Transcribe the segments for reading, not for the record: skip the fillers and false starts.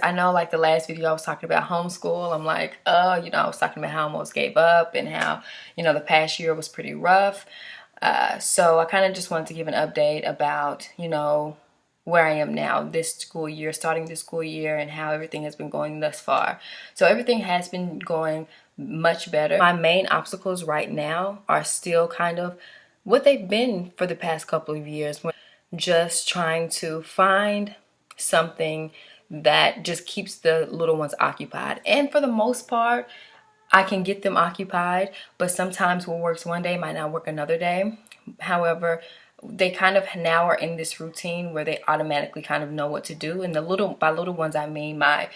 I know like the last video I was talking about homeschool. I'm like, oh, I was talking about how I almost gave up and how, the past year was pretty rough. So I kind of just wanted to give an update about, where I am now this school year, starting this school year, and how everything has been going thus far. So everything has been going much better. My main obstacles right now are still kind of what they've been for the past couple of years. Just trying to find something that just keeps the little ones occupied. And for the most part, I can get them occupied, but sometimes what works one day might not work another day. However, they kind of now are in this routine where they automatically kind of know what to do. And by little ones, I mean my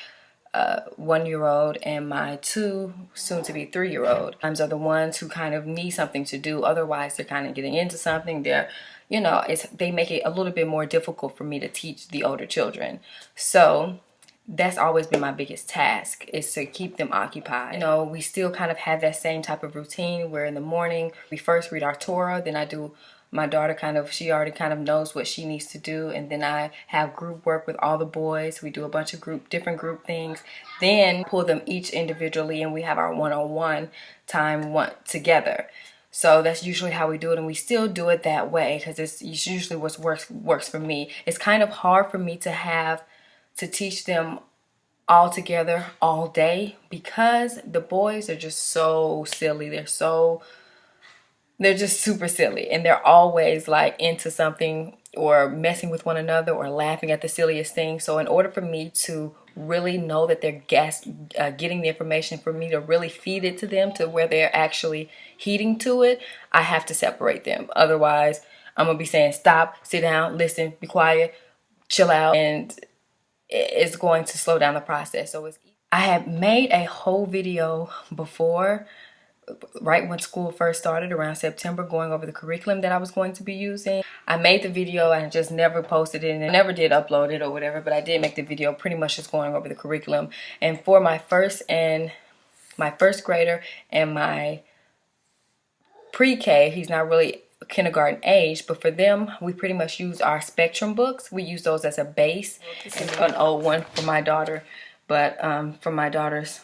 1-year-old and my 2, soon to be 3-year-old. Are the ones who kind of need something to do. Otherwise, they're kind of getting into something. They make it a little bit more difficult for me to teach the older children. So that's always been my biggest task, is to keep them occupied. We still kind of have that same type of routine where in the morning we first read our Torah, then my daughter she already kind of knows what she needs to do, and then I have group work with all the boys. We do a bunch of different group things, then pull them each individually, and we have our one-on-one time together. So that's usually how we do it, and we still do it that way because it's usually what works for me. It's kind of hard for me to teach them all together all day because the boys are just so silly. They're just super silly, and they're always like into something or messing with one another or laughing at the silliest thing. So in order for me to really know that they're getting the information, for me to really feed it to them to where they're actually heeding to it, I have to separate them. Otherwise, I'm going to be saying, stop, sit down, listen, be quiet, chill out, and it's going to slow down the process. So I had made a whole video before, right when school first started around September, going over the curriculum that I was going to be using. I made the video and just never posted it, and I never did upload it or whatever, but I did make the video pretty much just going over the curriculum. And for my first grader and my pre-K, he's not really kindergarten age, but for them we pretty much use our Spectrum books. We use those as a base. It's an old one for my daughter, but for my daughter's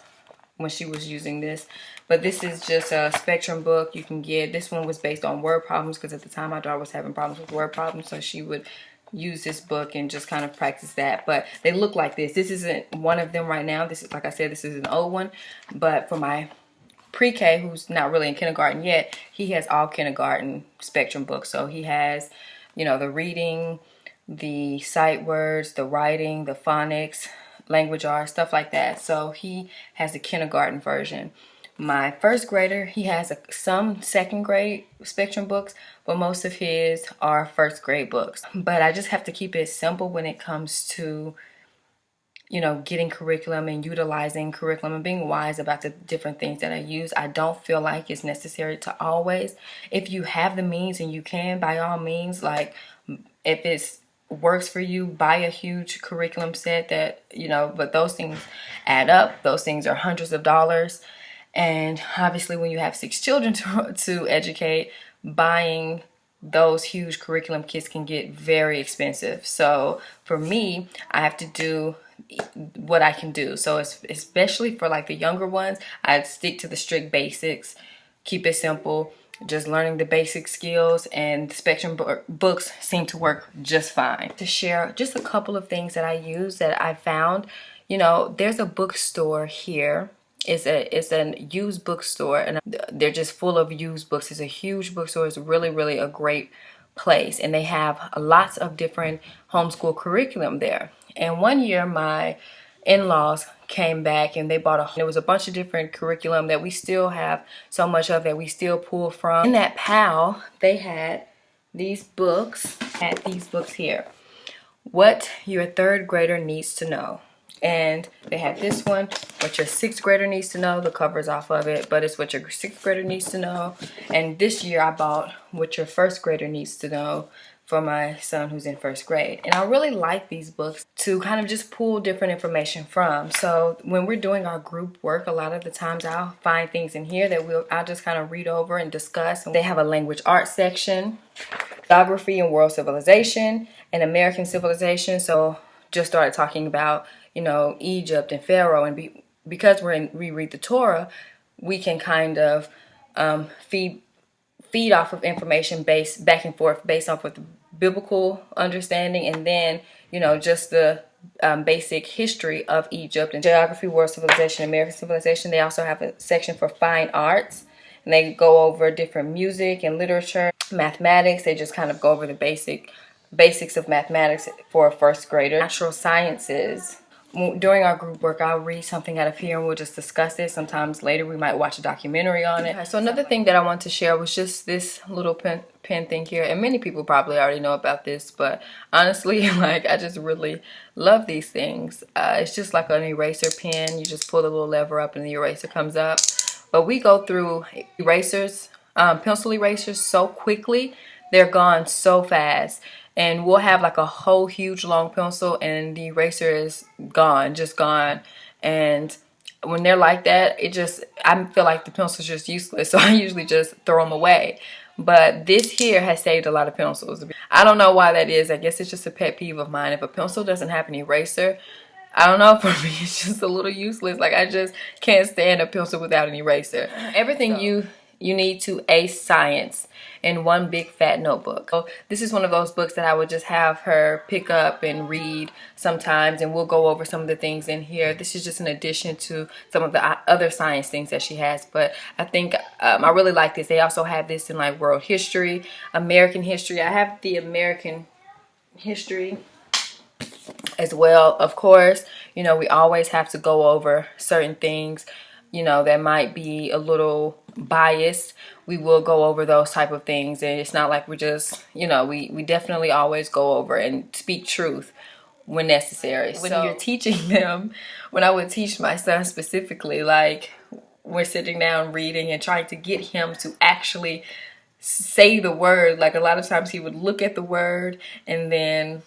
when she was using this. But this is just a Spectrum book you can get. This one was based on word problems because at the time my daughter was having problems with word problems, so she would use this book and just kind of practice that. But they look like this. This isn't one of them right now. This is, like I said, this is an old one. But for my pre-K, who's not really in kindergarten yet, he has all kindergarten Spectrum books. So he has, the reading, the sight words, the writing, the phonics, language arts, stuff like that. So he has the kindergarten version. My first grader, he has some second grade Spectrum books, but most of his are first grade books. But I just have to keep it simple when it comes to getting curriculum and utilizing curriculum and being wise about the different things that I use. I don't feel like it's necessary to always. If you have the means and you can, by all means, like if it works for you, buy a huge curriculum set that, but those things add up. Those things are hundreds of dollars. And obviously when you have 6 children to educate, buying those huge curriculum kits can get very expensive. So for me, I have to do what I can do. So especially for like the younger ones, I'd stick to the strict basics, keep it simple, just learning the basic skills, and the Spectrum books seem to work just fine. To share just a couple of things that I use that I found, there's a bookstore here. It's a used bookstore, and they're just full of used books. It's a huge bookstore. It's really, really a great place, and they have lots of different homeschool curriculum there. And one year my in-laws came back and they bought there was a bunch of different curriculum that we still have so much of that we still pull from. In that pile, they had these books, here. What your 3rd grader needs to know. And they had this one, what your 6th grader needs to know. The cover's off of it, but it's what your 6th grader needs to know. And this year I bought what your 1st grader needs to know for my son who's in 1st grade. And I really like these books to kind of just pull different information from. So when we're doing our group work, a lot of the times I'll find things in here that I'll just kind of read over and discuss. They have a language arts section, geography and world civilization, and American civilization. So just started talking about, Egypt and Pharaoh, and because we read the Torah, we can kind of feed off of information based back and forth based off of the biblical understanding, and then just the basic history of Egypt and geography, world civilization, American civilization. They also have a section for fine arts, and they go over different music and literature, mathematics. They just kind of go over the basics of mathematics for a first grader. Natural sciences. During our group work, I'll read something out of here and we'll just discuss it. Sometimes later we might watch a documentary on it. So another thing that I want to share was just this little pen thing here. And many people probably already know about this, but honestly, like, I just really love these things. It's just like an eraser pen. You just pull the little lever up and the eraser comes up. But we go through erasers, pencil erasers so quickly. They're gone so fast. And we'll have like a whole huge long pencil and the eraser is gone, just gone. And when they're like that, I feel like the pencil's just useless. So I usually just throw them away. But this here has saved a lot of pencils. I don't know why that is. I guess it's just a pet peeve of mine. If a pencil doesn't have an eraser, I don't know, for me it's just a little useless. Like, I just can't stand a pencil without an eraser. Everything you need to ace science in one big fat notebook. So this is one of those books that I would just have her pick up and read sometimes, and we'll go over some of the things in here. This is just an addition to some of the other science things that she has, but I think I really like this. They also have this in like world history, American history. I have the American history as well. Of course, we always have to go over certain things that might be a little biased. We will go over those type of things, and it's not like we're just we definitely always go over and speak truth when necessary. When you're teaching them, when I would teach my son specifically, like, we're sitting down reading and trying to get him to actually say the word. Like, a lot of times he would look at the word and then,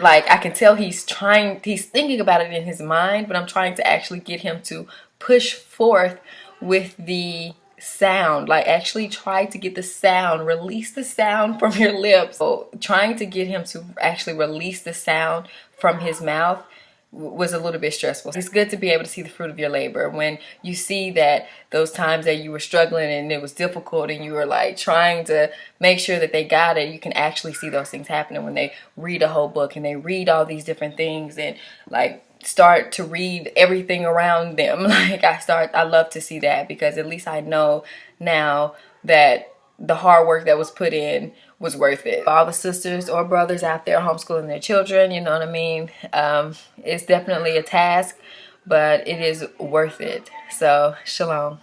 like, I can tell he's thinking about it in his mind, but I'm trying to actually get him to push forth with the sound. Like, actually try to get the sound, release the sound from your lips. So trying to get him to actually release the sound from his mouth was a little bit stressful. It's good to be able to see the fruit of your labor. When you see that those times that you were struggling and it was difficult and you were like trying to make sure that they got it, you can actually see those things happening when they read a whole book and they read all these different things and like start to read everything around them. Like, I love to see that, because at least I know now that the hard work that was put in was worth it. All the sisters or brothers out there homeschooling their children, you know what I mean? It's definitely a task, but it is worth it. So, shalom.